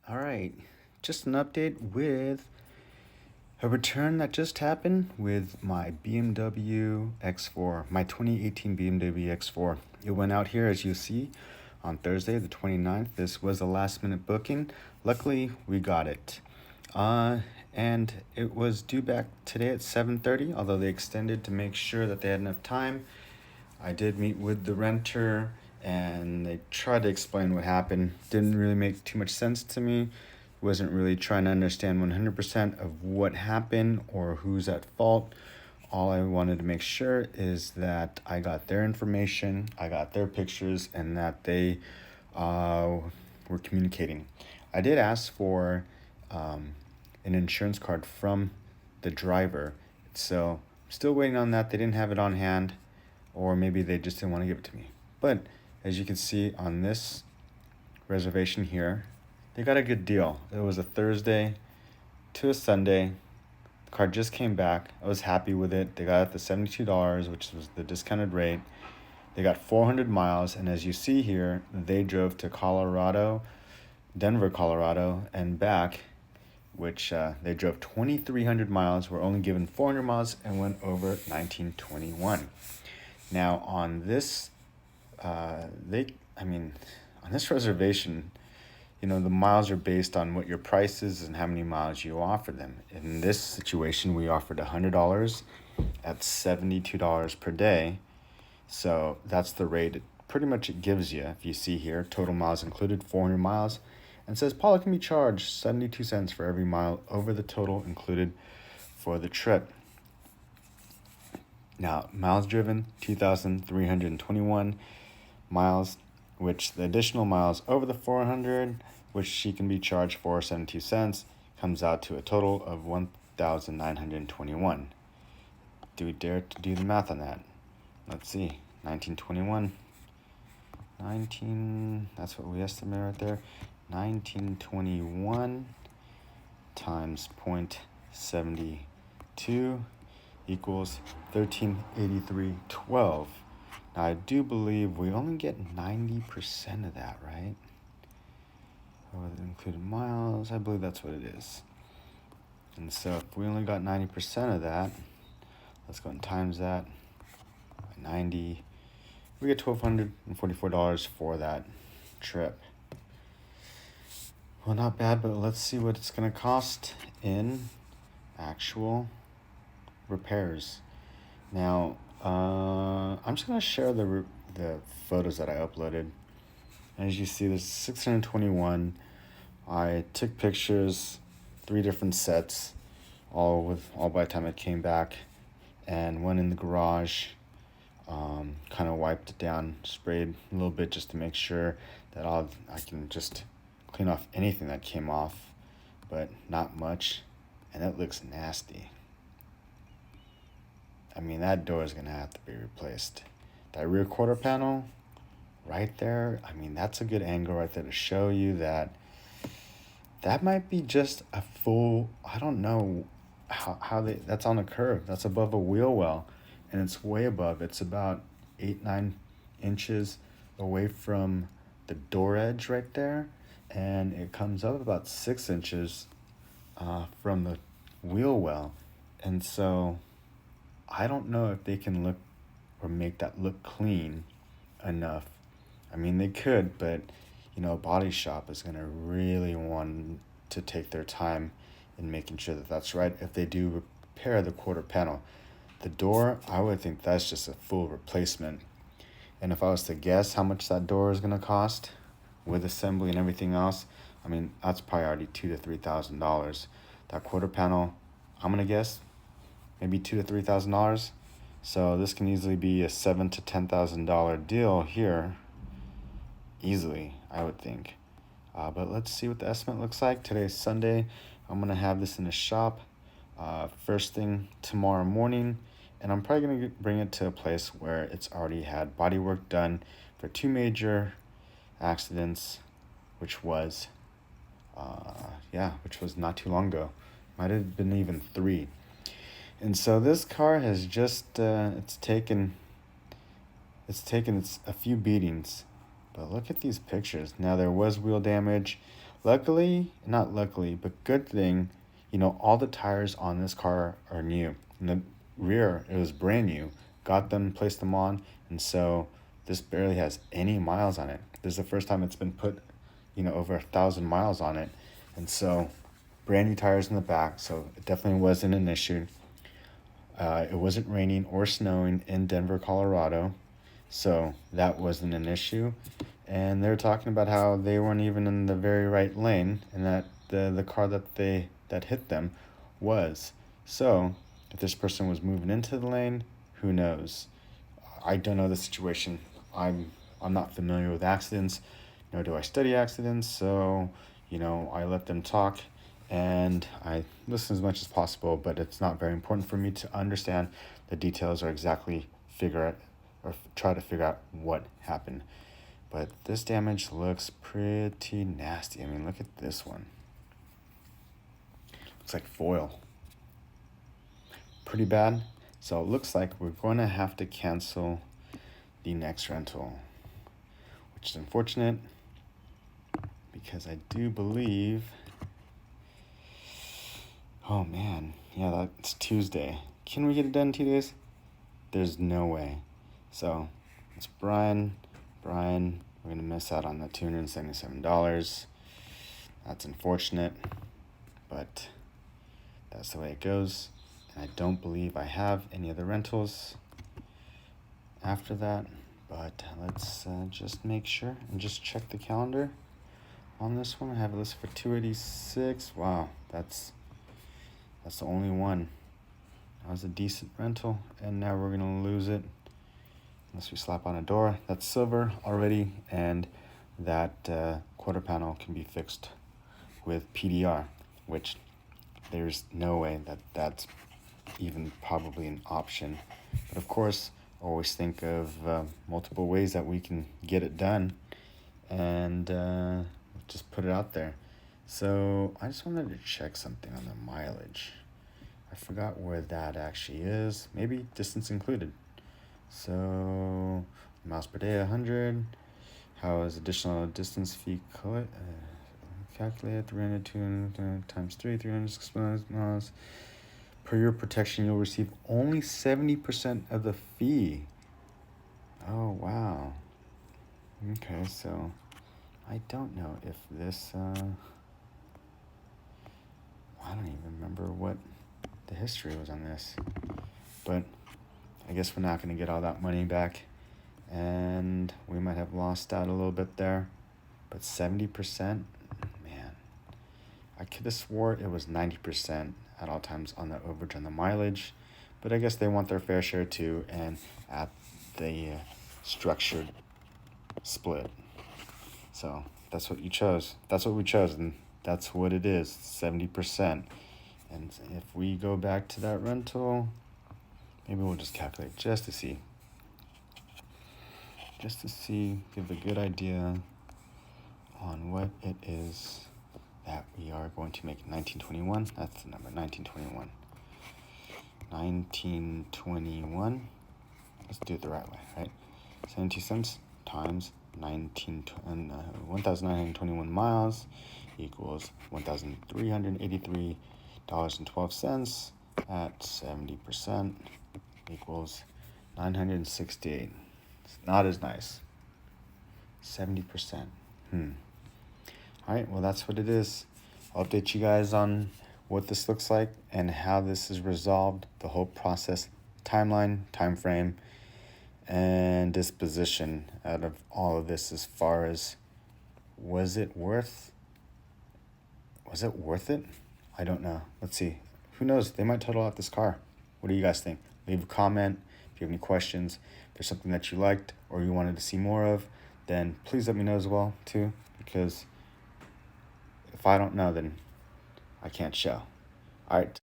All right, just an update with a return that just happened with my BMW X4, my 2018 BMW X4. It went out here, as you see, on Thursday, the 29th. This was a last minute booking. Luckily, we got it. And it was due back today at 7:30, although they extended to make sure that they had enough time. I did meet with the renter and they tried to explain what happened. Didn't really make too much sense to me. Wasn't really trying to understand 100% of what happened or who's at fault. All I wanted to make sure is that I got their information, I got their pictures, and that they were communicating. I did ask for an insurance card from the driver, so I'm still waiting on that. They didn't have it on hand, or maybe they just didn't want to give it to me. But as you can see on this reservation here, they got a good deal. It was a Thursday to a Sunday. The card just came back. I was happy with it. They got it the $72, which was the discounted rate. They got 400 miles, and as you see here, they drove to Colorado, Denver, Colorado, and back, which they drove 2,300 miles, were only given 400 miles, and went over 1921. Now on this, on this reservation, the miles are based on what your price is and how many miles you offer them. In this situation, we offered $100 at $72 per day. So that's the rate it gives you. If you see here, total miles included, 400 miles. And says Paula can be charged 72 cents for every mile over the total included for the trip. Now, miles driven, 2,321 miles, which the additional miles over the 400, which she can be charged for 72 cents, comes out to a total of 1,921. Do we dare to do the math on that? Let's see, 1921, that's what we estimate right there. 1921 times 0.72 equals 1383.12. Now I do believe we only get 90% of that, right? Or the included miles, I believe that's what it is. And so if we only got 90% of that, let's go and times that by 90. We get $1,244 for that trip. Well, not bad, but let's see what it's going to cost in actual repairs. Now, I'm just going to share the photos that I uploaded. As you see, there's 621. I took pictures, 3 different sets, all by the time it came back, and went in the garage, kind of wiped it down, sprayed a little bit just to make sure that I can just clean off anything that came off, but not much, and it looks nasty. I mean, that door is gonna have to be replaced. That rear quarter panel right there, I mean, that's a good angle right there to show you that might be just a full, I don't know that's on a curve. That's above a wheel well, and it's way above. It's about 8-9 inches away from the door edge right there, and it comes up about 6 inches from the wheel well. And so I don't know if they can look or make that look clean enough. I mean, they could, but a body shop is going to really want to take their time in making sure that that's right. If they do repair the quarter panel, the door, I would think that's just a full replacement. And if I was to guess how much that door is going to cost with assembly and everything else, I mean, that's probably already $2,000 to $3,000. That quarter panel, I'm going to guess maybe $2,000 to $3,000. So this can easily be a $7,000 to $10,000 deal here, easily, I would think. But let's see what the estimate looks like. Today's Sunday. I'm gonna have this in the shop first thing tomorrow morning, and I'm probably gonna bring it to a place where it's already had body work done for 2 major accidents, which was not too long ago. Might have been even 3. And so this car has just it's taken a few beatings, but look at these pictures. Now there was wheel damage Luckily, not luckily, but good thing, all the tires on this car are new. In the rear, it was brand new. Got them, placed them on, and so this barely has any miles on it. This is the first time it's been put, over 1,000 miles on it. And so brand new tires in the back, so it definitely wasn't an issue. It wasn't raining or snowing in Denver, Colorado, so that wasn't an issue. And they're talking about how they weren't even in the very right lane, and that the car that hit them was. So if this person was moving into the lane, who knows? I don't know the situation. I'm not familiar with accidents, nor do I study accidents. So I let them talk, and I listen as much as possible. But it's not very important for me to understand the details or exactly figure out or try to figure out what happened. But this damage looks pretty nasty. I mean, look at this one. Looks like foil. Pretty bad. So it looks like we're going to have to cancel the next rental, which is unfortunate because I do believe, oh man, yeah, that's Tuesday. Can we get it done in 2 days? There's no way. So it's Brian, we're gonna miss out on the $277. That's unfortunate, but that's the way it goes. And I don't believe I have any other rentals after that, but let's just make sure and just check the calendar on this one. I have it listed for $286. Wow, that's the only one. That was a decent rental, and now we're gonna lose it unless we slap on a door. That's silver already, and that quarter panel can be fixed with PDR, which there's no way that's even probably an option. But of course, always think of multiple ways that we can get it done, and just put it out there. So I just wanted to check something on the mileage. I forgot where that actually is. Maybe distance included. So miles per day 100. How is additional distance fee calculated? 300 times 360 miles. Per your protection, you'll receive only 70% of the fee. Oh, wow. Okay, so I don't know if this, I don't even remember what the history was on this, but I guess we're not going to get all that money back, and we might have lost out a little bit there, but 70%, man, I could have swore it was 90% at all times on the overage on the mileage, but I guess they want their fair share too, and at the structured split. So that's what you chose. That's what we chose, and that's what it is, 70%. And if we go back to that rental, maybe we'll just calculate just to see, give a good idea on what it is that we are going to make. 1921, that's the number, 1921. 1921, let's do it the right way, right? 72 cents times 1,921 miles equals $1,383.12 at 70% equals 968. It's not as nice. 70%. All right, well, that's what it is. I'll update you guys on what this looks like and how this is resolved, the whole process, timeline, time frame, and disposition out of all of this, as far as was it worth it? I don't know. Let's see. Who knows? They might total out this car. What do you guys think? Leave a comment if you have any questions. If there's something that you liked or you wanted to see more of, then please let me know as well too, because if I don't know, then I can't show. All right.